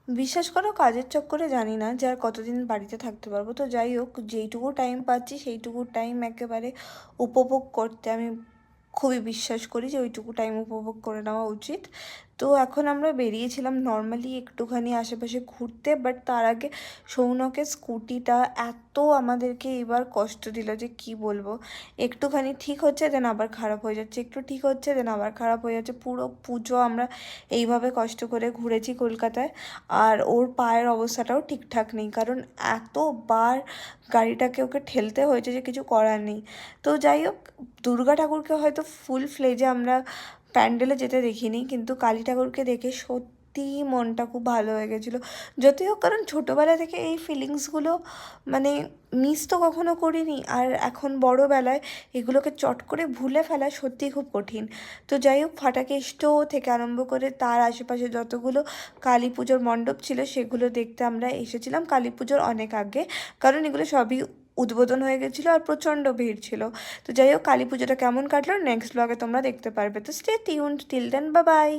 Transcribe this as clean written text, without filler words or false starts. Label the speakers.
Speaker 1: বিশ্বাস করো কাজের চক্করে জানি না যে আর কতদিন বাড়িতে থাকতে পারবো। তো যাই হোক, যেইটুকু টাইম পাচ্ছি সেইটুকু টাইম একেবারে উপভোগ করতে আমি খুবই বিশ্বাস করি যে ওইটুকু টাইম উপভোগ করে নেওয়া উচিত। তো এখন আমরা বেরিয়েছিলাম নর্মালি একটুখানি আশেপাশে ঘুরতে, বাট তার আগে সৌনকের স্কুটিটা এত আমাদেরকে এবার কষ্ট দিল যে কি বলবো। একটুখানি ঠিক হচ্ছে দেন আবার খারাপ হয়ে যাচ্ছে, একটু ঠিক হচ্ছে দেন আবার খারাপ হয়ে যাচ্ছে। পুরো পুজো আমরা এইভাবে কষ্ট করে ঘুরেছি কলকাতায়। আর ওর পায়ের অবস্থাটাও ঠিকঠাক নেই, কারণ এতবার গাড়িটাকে ওকে ঠেলতে হয়েছে যে কিছু করার নেই। তো যাই হোক, দুর্গা ঠাকুরকে হয়তো ফুল ফ্লেজে আমরা প্যান্ডেলে যেতে দেখিনি, কিন্তু কালী ঠাকুরকে দেখে সত্যিই মনটা খুব ভালো হয়ে গেছিলো। যতই হোক, কারণ ছোটোবেলা থেকে এই ফিলিংসগুলো মানে মিস তো কখনো করিনি, আর এখন বড়োবেলায় এগুলোকে চট করে ভুলে ফেলা সত্যিই খুব কঠিন। তো যাই হোক, ফাটাকেষ্ট থেকে আরম্ভ করে তার আশেপাশে যতগুলো কালী পুজোর মণ্ডপ ছিল সেগুলো দেখতে আমরা এসেছিলাম কালী পুজোর অনেক আগে, কারণ এগুলো সবই উদ্বোধন হয়ে গেছিলো আর প্রচণ্ড ভিড় ছিল। তো যাই হোক, কালী পুজোটা কেমন কাটলো নেক্সট ব্লগে তোমরা দেখতে পারবে। তো stay tuned till then, bye by.